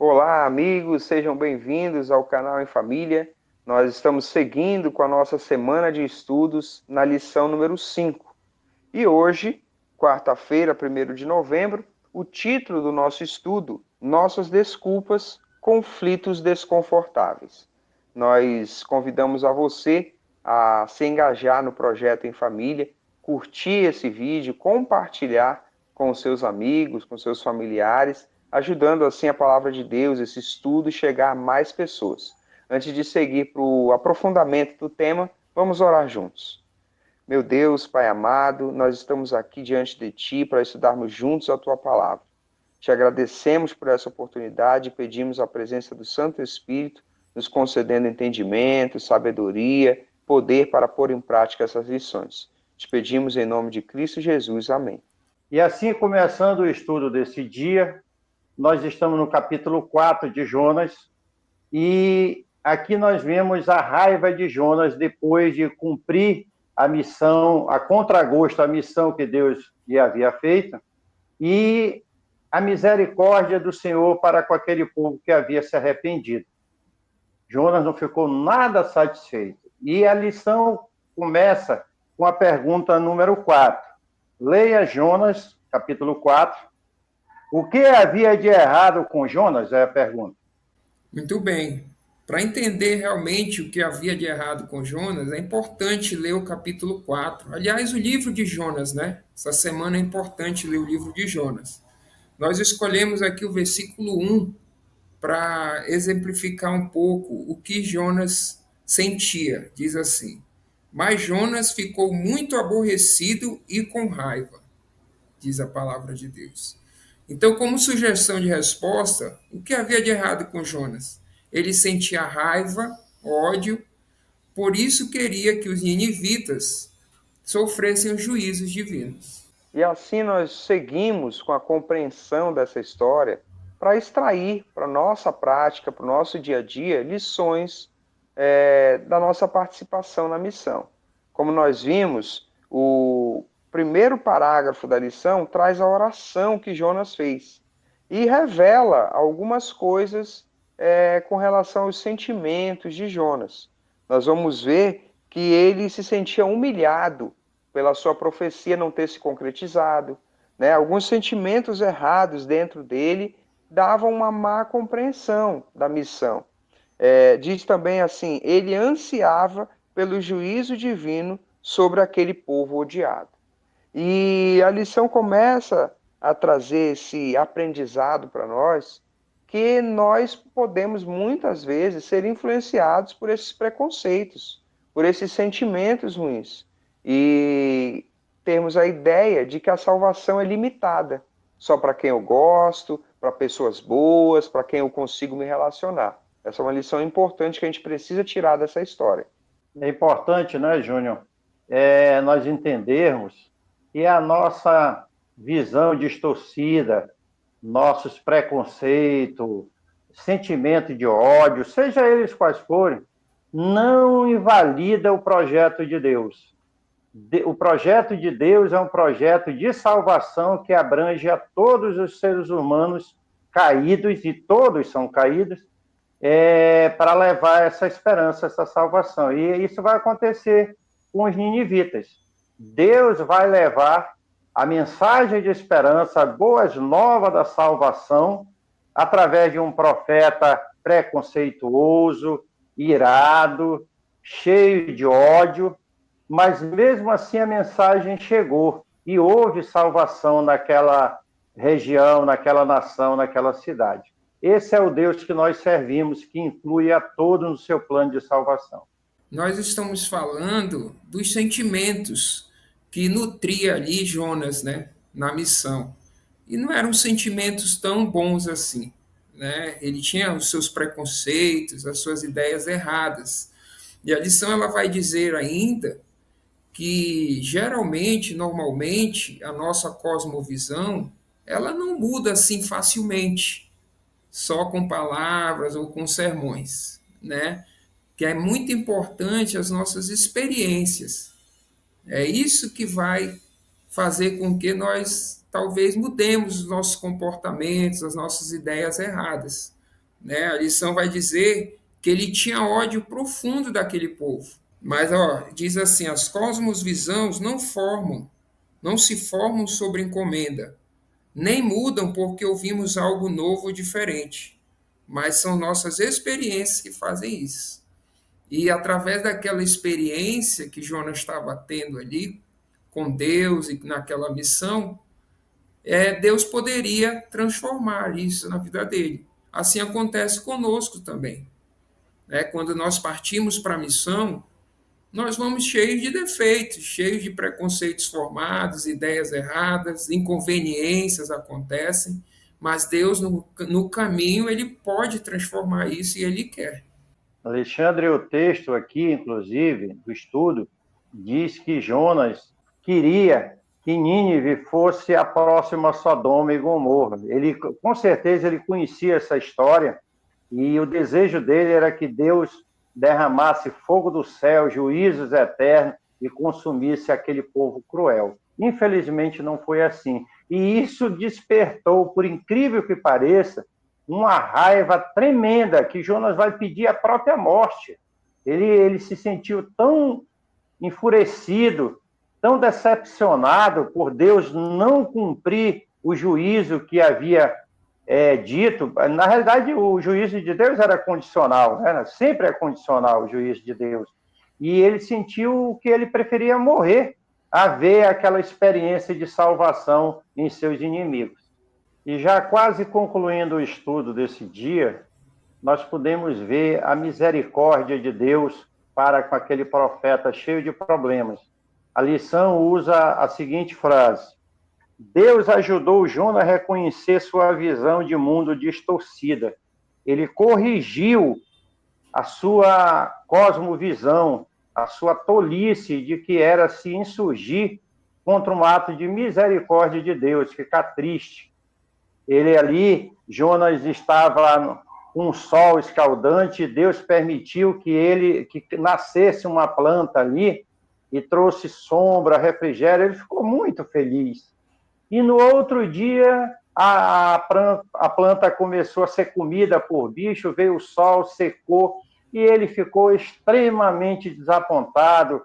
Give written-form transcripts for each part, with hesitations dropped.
Olá, amigos, sejam bem-vindos ao canal Em Família. Nós estamos seguindo com a nossa semana de estudos na lição número 5. E hoje, quarta-feira, 1º de novembro, o título do nosso estudo: Nossas Desculpas, Conflitos Desconfortáveis. Nós convidamos a você a se engajar no projeto Em Família, curtir esse vídeo, compartilhar com os seus amigos, com seus familiares, ajudando assim a palavra de Deus, esse estudo, chegar a mais pessoas. Antes de seguir para o aprofundamento do tema, vamos orar juntos. Meu Deus, Pai amado, nós estamos aqui diante de Ti para estudarmos juntos a Tua palavra. Te agradecemos por essa oportunidade e pedimos a presença do Santo Espírito, nos concedendo entendimento, sabedoria, poder para pôr em prática essas lições. Te pedimos em nome de Cristo Jesus. Amém. E assim, começando o estudo desse dia, nós estamos no capítulo 4 de Jonas, e aqui nós vemos a raiva de Jonas depois de cumprir a missão, a contragosto, a missão que Deus lhe havia feito, e a misericórdia do Senhor para com aquele povo que havia se arrependido. Jonas não ficou nada satisfeito. E a lição começa com a pergunta número 4. Leia Jonas, capítulo 4. O que havia de errado com Jonas? É a pergunta. Muito bem. Para entender realmente o que havia de errado com Jonas, é importante ler o capítulo 4. Aliás, o livro de Jonas, né? Essa semana é importante ler o livro de Jonas. Nós escolhemos aqui o versículo 1 para exemplificar um pouco o que Jonas sentia. Diz assim: Mas Jonas ficou muito aborrecido e com raiva, diz a palavra de Deus. Então, como sugestão de resposta, o que havia de errado com Jonas? Ele sentia raiva, ódio, por isso queria que os ninivitas sofressem os juízos divinos. E assim nós seguimos com a compreensão dessa história para extrair para a nossa prática, para o nosso dia a dia, lições da nossa participação na missão. Como nós vimos, o primeiro parágrafo da lição traz a oração que Jonas fez e revela algumas coisas com relação aos sentimentos de Jonas. Nós vamos ver que ele se sentia humilhado pela sua profecia não ter se concretizado, né? Alguns sentimentos errados dentro dele davam uma má compreensão da missão. Diz também assim, ele ansiava pelo juízo divino sobre aquele povo odiado. E a lição começa a trazer esse aprendizado para nós, que nós podemos muitas vezes ser influenciados por esses preconceitos, por esses sentimentos ruins. E termos a ideia de que a salvação é limitada, só para quem eu gosto, para pessoas boas, para quem eu consigo me relacionar. Essa é uma lição importante que a gente precisa tirar dessa história. É importante, né, Júnior, nós entendermos que a nossa visão distorcida, nossos preconceitos, sentimento de ódio, seja eles quais forem, não invalida o projeto de Deus. O projeto de Deus é um projeto de salvação que abrange a todos os seres humanos caídos, e todos são caídos, para levar essa esperança, essa salvação. E isso vai acontecer com os ninivitas. Deus vai levar a mensagem de esperança, boas novas da salvação, através de um profeta preconceituoso, irado, cheio de ódio, mas mesmo assim a mensagem chegou e houve salvação naquela região, naquela nação, naquela cidade. Esse é o Deus que nós servimos, que inclui a todos no seu plano de salvação. Nós estamos falando dos sentimentos que nutria ali Jonas, né, na missão. E não eram sentimentos tão bons assim, né? Ele tinha os seus preconceitos, as suas ideias erradas. E a lição ela vai dizer ainda que geralmente, normalmente, a nossa cosmovisão, ela não muda assim facilmente, só com palavras ou com sermões, né? Que é muito importante as nossas experiências. É isso que vai fazer com que nós talvez mudemos os nossos comportamentos, as nossas ideias erradas. né? A lição vai dizer que ele tinha ódio profundo daquele povo. Mas, diz assim, as cosmovisões não se formam sobre encomenda, nem mudam porque ouvimos algo novo ou diferente, mas são nossas experiências que fazem isso. E através daquela experiência que Jonas estava tendo ali com Deus e naquela missão, Deus poderia transformar isso na vida dele. Assim acontece conosco também. Né? Quando nós partimos para a missão, nós vamos cheios de defeitos, cheios de preconceitos formados, ideias erradas, inconveniências acontecem, mas Deus, no caminho, ele pode transformar isso e ele quer. Alexandre, o texto aqui, inclusive, do estudo, diz que Jonas queria que Nínive fosse a próxima Sodoma e Gomorra. Ele, com certeza, ele conhecia essa história e o desejo dele era que Deus derramasse fogo do céu, juízos eternos e consumisse aquele povo cruel. Infelizmente, não foi assim. E isso despertou, por incrível que pareça, uma raiva tremenda que Jonas vai pedir a própria morte. Ele se sentiu tão enfurecido, tão decepcionado por Deus não cumprir o juízo que havia dito. Na realidade, o juízo de Deus era condicional, né? Sempre é condicional o juízo de Deus. E ele sentiu que ele preferia morrer a ver aquela experiência de salvação em seus inimigos. E já quase concluindo o estudo desse dia, nós podemos ver a misericórdia de Deus para com aquele profeta cheio de problemas. A lição usa a seguinte frase: Deus ajudou Jonas a reconhecer sua visão de mundo distorcida. Ele corrigiu a sua cosmovisão, a sua tolice de que era se insurgir contra um ato de misericórdia de Deus, ficar triste. Ele ali, Jonas estava com um sol escaldante, Deus permitiu que nascesse uma planta ali e trouxe sombra, refrigério, ele ficou muito feliz. E no outro dia, a planta começou a ser comida por bicho, veio o sol, secou, e ele ficou extremamente desapontado,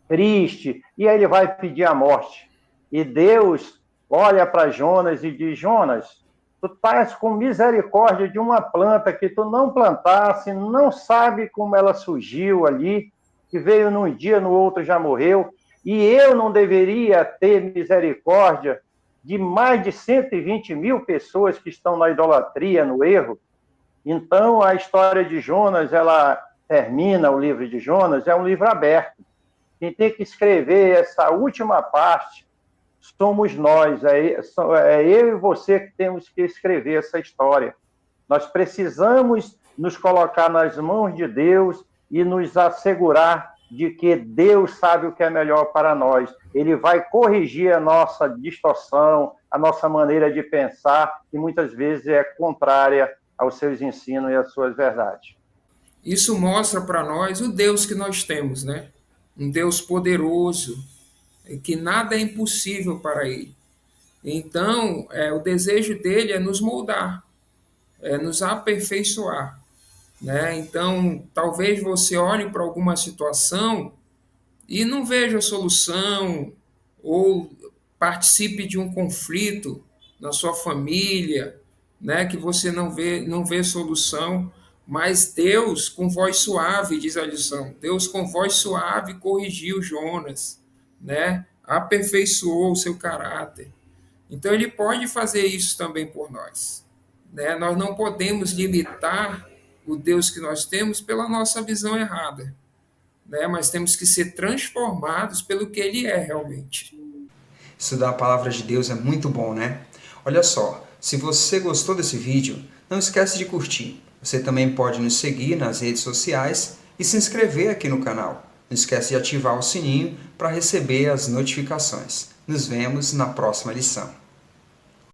triste, e aí ele vai pedir a morte. E Deus olha para Jonas e diz: Jonas, tu estás com misericórdia de uma planta que tu não plantasse, não sabe como ela surgiu ali, que veio num dia, no outro já morreu, e eu não deveria ter misericórdia de mais de 120 mil pessoas que estão na idolatria, no erro. Então, a história de Jonas, ela termina, o livro de Jonas, é um livro aberto. Quem tem que escrever essa última parte somos nós, é eu e você que temos que escrever essa história. Nós precisamos nos colocar nas mãos de Deus e nos assegurar de que Deus sabe o que é melhor para nós. Ele vai corrigir a nossa distorção, a nossa maneira de pensar, que muitas vezes é contrária aos seus ensinos e às suas verdades. Isso mostra para nós o Deus que nós temos, né? Um Deus poderoso, que nada é impossível para ele. Então, o desejo dele é nos moldar, é nos aperfeiçoar. Né? Então, talvez você olhe para alguma situação e não veja solução, ou participe de um conflito na sua família, né? Que você não vê solução, mas Deus, com voz suave, diz a lição, Deus com voz suave corrigiu Jonas, né? Aperfeiçoou o seu caráter. Então, ele pode fazer isso também por nós. Né? Nós não podemos limitar o Deus que nós temos pela nossa visão errada, né? Mas temos que ser transformados pelo que ele é realmente. Estudar a palavra de Deus é muito bom, né? Olha só, se você gostou desse vídeo, não esquece de curtir. Você também pode nos seguir nas redes sociais e se inscrever aqui no canal. Não esquece de ativar o sininho para receber as notificações. Nos vemos na próxima lição.